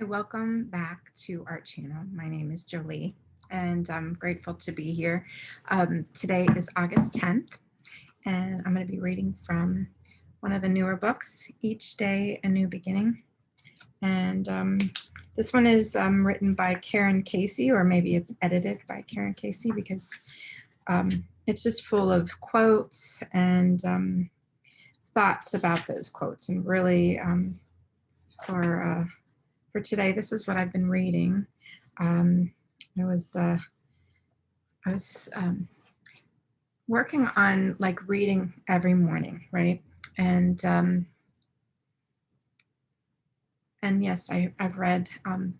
Hi, welcome back to our channel. My name is Jolie, and I'm grateful to be here. Today is August 10th, and I'm going to be reading from one of the newer books, Each Day a New Beginning. And this one is written by Karen Casey, or maybe it's edited by Karen Casey, because it's just full of quotes and thoughts about those quotes. And really, for today, this is what I've been reading. Um, I was working on like reading every morning, right? And yes, I've read.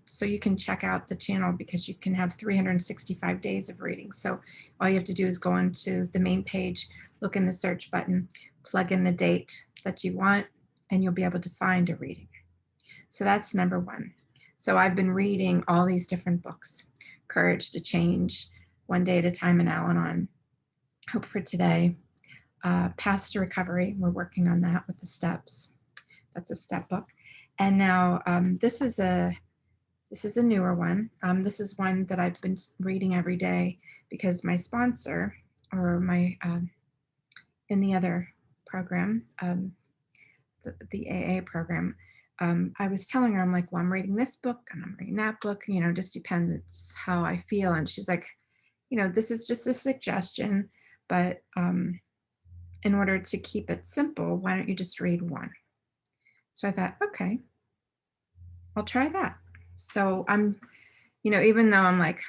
So you can check out the channel because you can have 365 days of reading. So all you have to do is go onto the main page, look in the search button, plug in the date that you want, and you'll be able to find a reading. So that's number one. So I've been reading all these different books: Courage to Change, One Day at a Time, and Al-Anon, Hope for Today, Path to Recovery. We're working on that with the steps. That's a step book. And now this is a newer one. This is one that I've been reading every day because my sponsor, or my in the other program, the AA program, I was telling her, I'm like, well, I'm reading this book and I'm reading that book, just depends. It's how I feel. And she's like, this is just a suggestion, but in order to keep it simple, why don't you just read one? So I thought, okay, I'll try that. So I'm, even though I'm like,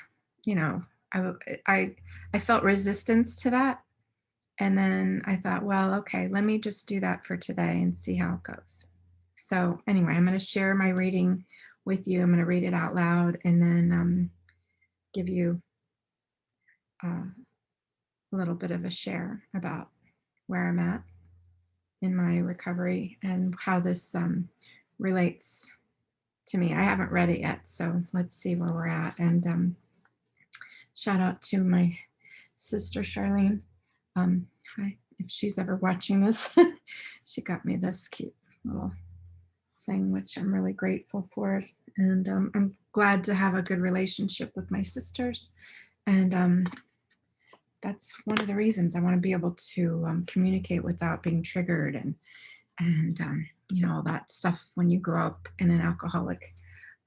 I felt resistance to that. And then I thought, well, okay, let me just do that for today and see how it goes. So anyway, I'm going to share my reading with you. I'm going to read it out loud and then give you a little bit of a share about where I'm at in my recovery and how this relates to me. I haven't read it yet, so let's see where we're at. And shout out to my sister, Charlene. Hi, if she's ever watching this. She got me this cute little thing, which I'm really grateful for. And I'm glad to have a good relationship with my sisters. And that's one of the reasons I want to be able to communicate without being triggered and all that stuff when you grow up in an alcoholic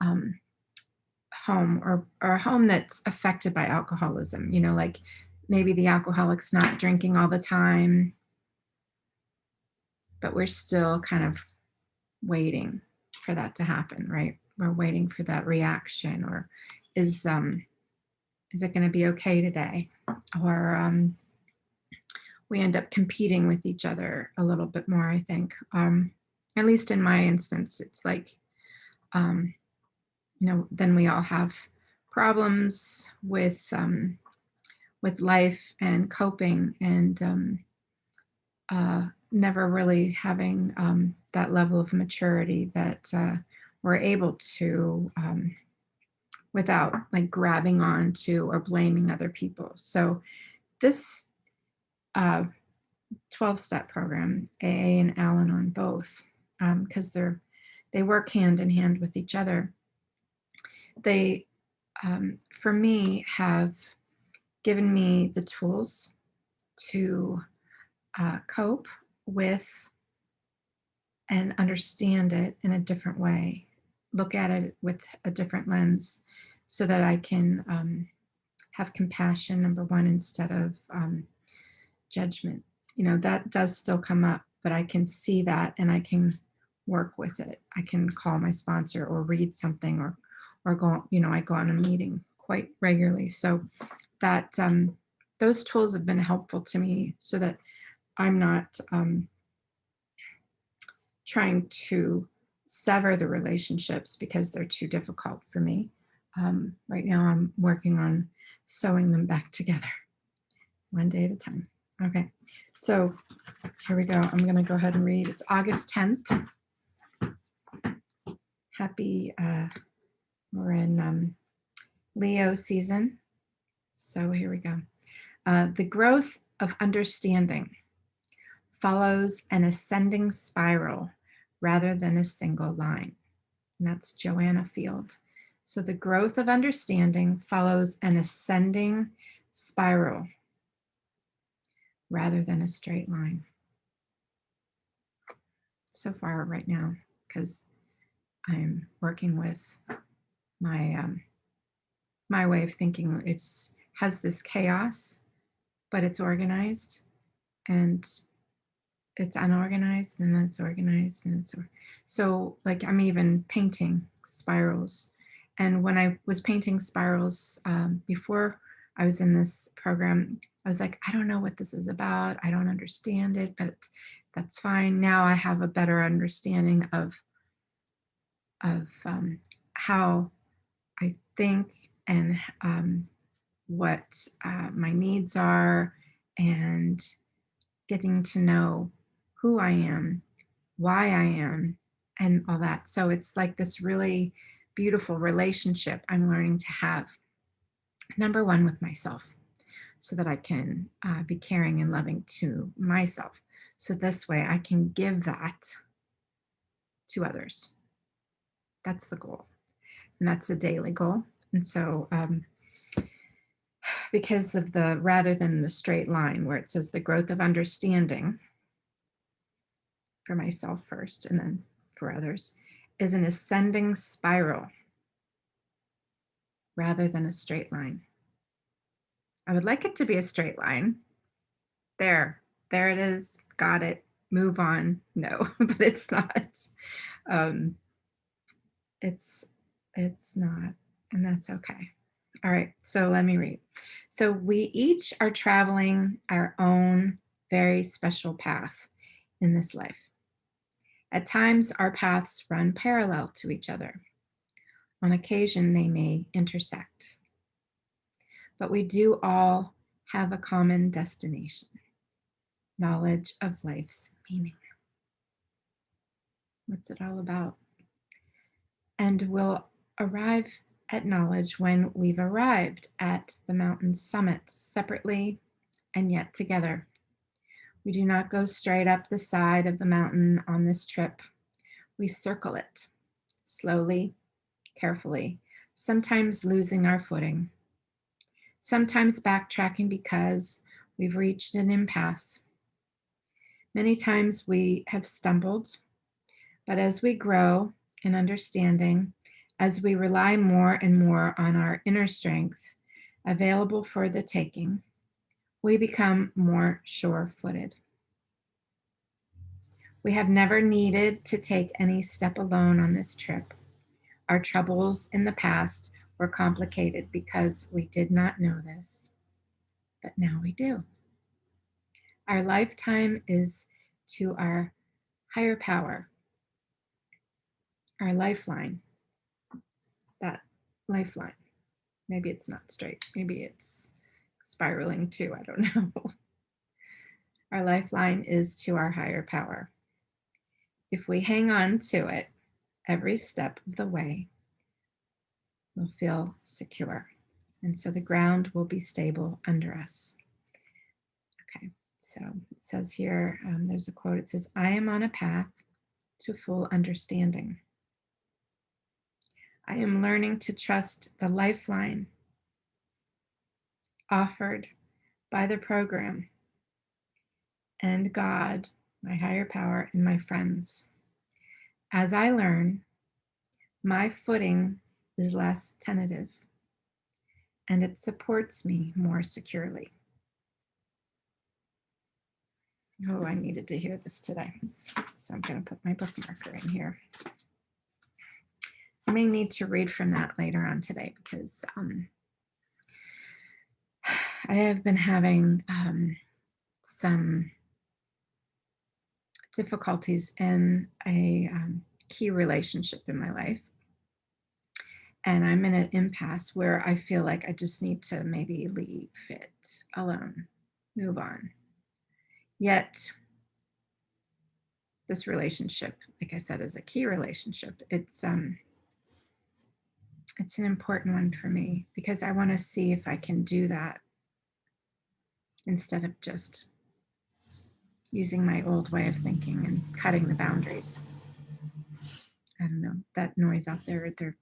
home or a home that's affected by alcoholism. Like maybe the alcoholic's not drinking all the time, but we're still kind of waiting for that to happen, right? We're waiting for that reaction, or is it going to be okay today? Or we end up competing with each other a little bit more, I think. At least in my instance, it's like, then we all have problems with life and coping, and never really having that level of maturity that we're able to, without like grabbing onto or blaming other people. So this 12-step program, AA and Al-Anon both, because they work hand in hand with each other. They, for me, have given me the tools to cope with and understand it in a different way, look at it with a different lens, so that I can have compassion, number one, instead of judgment. That does still come up, but I can see that and I can work with it. I can call my sponsor or read something or go, I go on a meeting quite regularly. So that those tools have been helpful to me so that I'm not trying to sever the relationships because they're too difficult for me. Right now I'm working on sewing them back together one day at a time. Okay, so here we go. I'm going to go ahead and read. It's August 10th. Happy, we're in Leo season. So here we go. The growth of understanding follows an ascending spiral rather than a single line. And that's Joanna Field. So the growth of understanding follows an ascending spiral rather than a straight line. So far right now, because I'm working with my my way of thinking, has this chaos, but it's organized, and it's unorganized, and then it's organized, and so like I'm even painting spirals. And when I was painting spirals before I was in this program, I was like, I don't know what this is about, I don't understand it, but that's fine. Now I have a better understanding of how I think, and what my needs are, and getting to know who I am, why I am, and all that. So it's like this really beautiful relationship I'm learning to have. Number one, with myself, so that I can be caring and loving to myself. So this way I can give that to others. That's the goal. And that's a daily goal. And so, because of the, rather than the straight line where it says the growth of understanding for myself first and then for others, is an ascending spiral rather than a straight line. I would like it to be a straight line. There it is. Got it. Move on. No, but it's not. Um, it's not, and that's okay. All right, so let me read. So we each are traveling our own very special path in this life. At times, our paths run parallel to each other. On occasion, they may intersect. But we do all have a common destination, knowledge of life's meaning. What's it all about? And we'll arrive at knowledge when we've arrived at the mountain's summit, separately and yet together. We do not go straight up the side of the mountain on this trip. We circle it, slowly, carefully, sometimes losing our footing, sometimes backtracking because we've reached an impasse. Many times we have stumbled, but as we grow in understanding, as we rely more and more on our inner strength available for the taking, we become more sure-footed. We have never needed to take any step alone on this trip. Our troubles in the past were complicated because we did not know this, but now we do. Our lifetime is to our higher power, our lifeline, that lifeline. Maybe it's not straight, maybe it's spiraling too, I don't know. Our lifeline is to our higher power. If we hang on to it every step of the way, we'll feel secure. And so the ground will be stable under us. Okay, so it says here, there's a quote, it says, I am on a path to full understanding. I am learning to trust the lifeline offered by the program and God, my higher power, and my friends. As I learn, my footing is less tentative and it supports me more securely. Oh, I needed to hear this today. So I'm going to put my bookmarker in here. I may need to read from that later on today because I have been having some difficulties in a key relationship in my life. And I'm in an impasse where I feel like I just need to maybe leave it alone, move on. Yet, this relationship, like I said, is a key relationship. It's an important one for me because I want to see if I can do that instead of just using my old way of thinking and cutting the boundaries. I don't know. that noise out there. They're,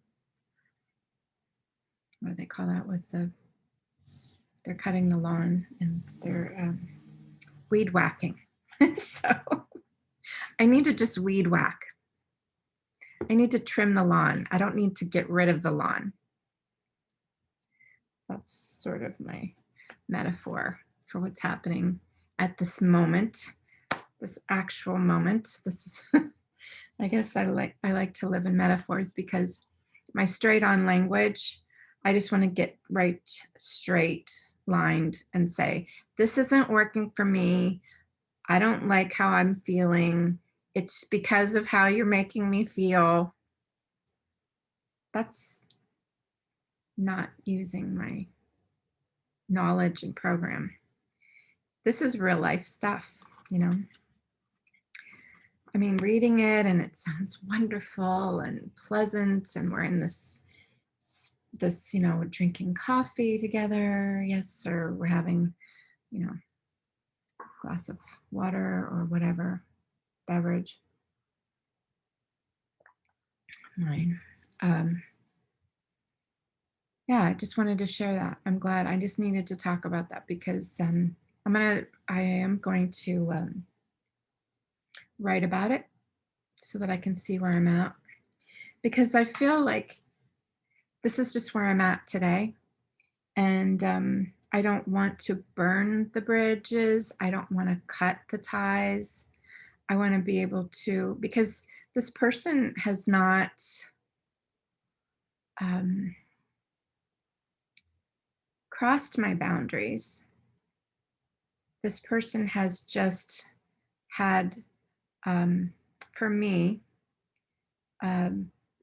what do they call that? They're cutting the lawn and they're weed whacking. So I need to just weed whack. I need to trim the lawn. I don't need to get rid of the lawn. That's sort of my metaphor for what's happening at this moment, this actual moment. This is, I guess I like to live in metaphors because my straight on language, I just want to get right straight lined and say, this isn't working for me. I don't like how I'm feeling. It's because of how you're making me feel. That's not using my knowledge and program. This is real life stuff, you know. I mean, reading it and it sounds wonderful and pleasant, and we're in this, you know, drinking coffee together. Yes, or we're having, you know, a glass of water or whatever beverage. Mine. Yeah, I just wanted to share that. I'm glad. I just needed to talk about that because I am going to write about it so that I can see where I'm at, because I feel like this is just where I'm at today, and I don't want to burn the bridges. I don't want to cut the ties. I want to be able to, because this person has not crossed my boundaries. This person has just had, for me,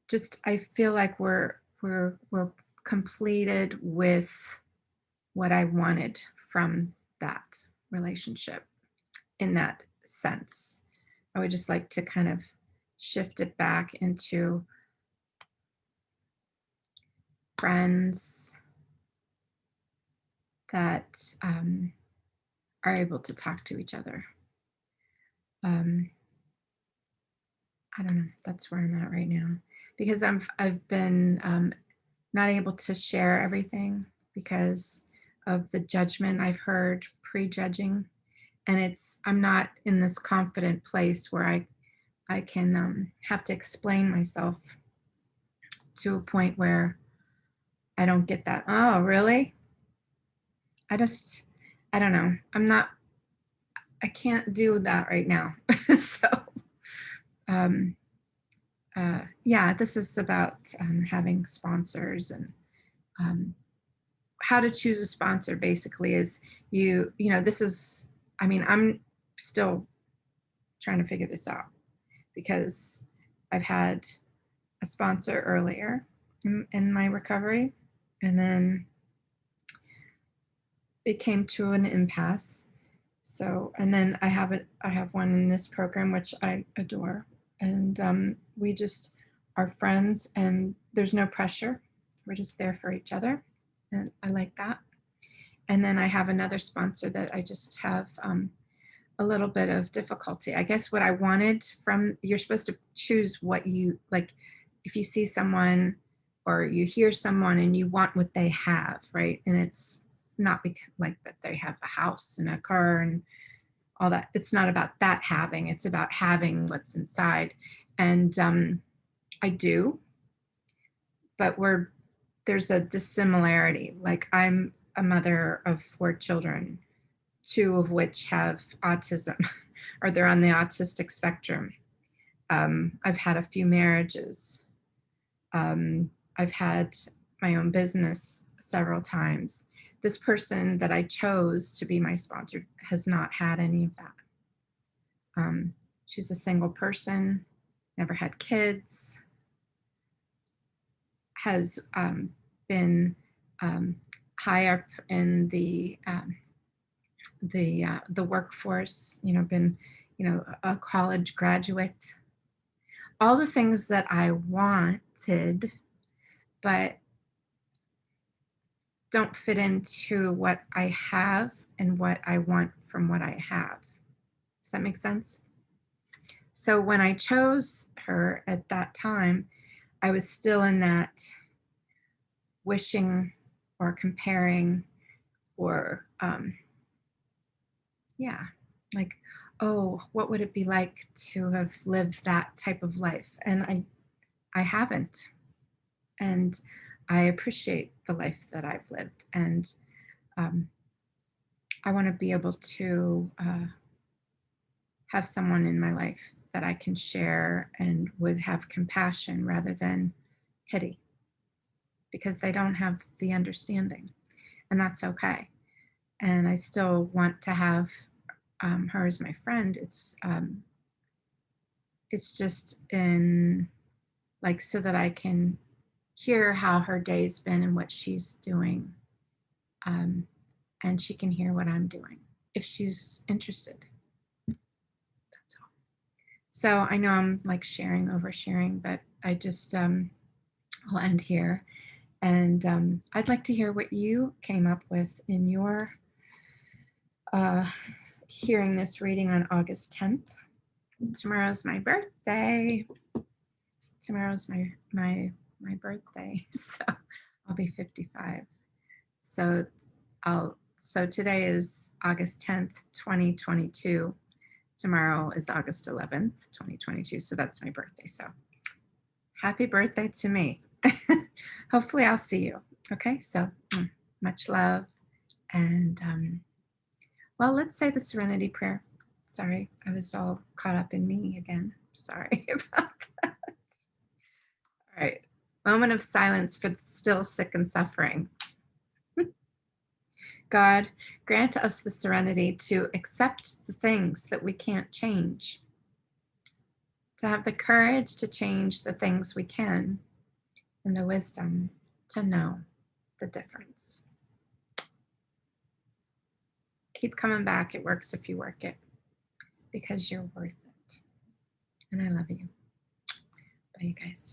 just I feel like we're completed with what I wanted from that relationship. In that sense, I would just like to kind of shift it back into friends that are able to talk to each other. I don't know. That's where I'm at right now, because I've been not able to share everything because of the judgment I've heard, prejudging, and I'm not in this confident place where I can have to explain myself to a point where I don't get that. Oh, really? I don't know. I can't do that right now. So, yeah, this is about having sponsors, and how to choose a sponsor basically is this is, I mean, I'm still trying to figure this out because I've had a sponsor earlier in my recovery, and then it came to an impasse. So, and then I have one in this program, which I adore. And we just are friends and there's no pressure. We're just there for each other. And I like that. And then I have another sponsor that I just have a little bit of difficulty. I guess what I wanted you're supposed to choose what you like. If you see someone or you hear someone and you want what they have, right? And it's not because like that they have a house and a car and all that. It's not about that having, it's about having what's inside. And I do, but there's a dissimilarity. Like, I'm a mother of 4 children, 2 of which have autism or they're on the autistic spectrum. I've had a few marriages. I've had my own business several times. This person that I chose to be my sponsor has not had any of that. She's a single person, never had kids, has been high up in the workforce, been, a college graduate, all the things that I wanted, but don't fit into what I have and what I want from what I have. Does that make sense? So when I chose her at that time, I was still in that wishing or comparing or yeah, like, oh, what would it be like to have lived that type of life? And I haven't. And I appreciate the life that I've lived. And um, I want to be able to have someone in my life that I can share and would have compassion rather than pity, because they don't have the understanding. And that's okay. And I still want to have her as my friend. It's just in like so that I can hear how her day's been and what she's doing, um, and she can hear what I'm doing if she's interested. That's all. So I know I'm like oversharing, but I just I'll end here, and I'd like to hear what you came up with in your uh, hearing this reading on August 10th. Tomorrow's my birthday. Tomorrow's my birthday, so I'll be 55. So today is August 10th, 2022. Tomorrow is August 11th, 2022. So that's my birthday. So happy birthday to me. Hopefully I'll see you. Okay, so much love. And well, let's say the Serenity Prayer. Sorry, I was all caught up in me again. Sorry about that. All right, moment of silence for the still sick and suffering. God, grant us the serenity to accept the things that we can't change, to have the courage to change the things we can, and the wisdom to know the difference. Keep coming back. It works if you work it, because you're worth it. And I love you. Bye, you guys.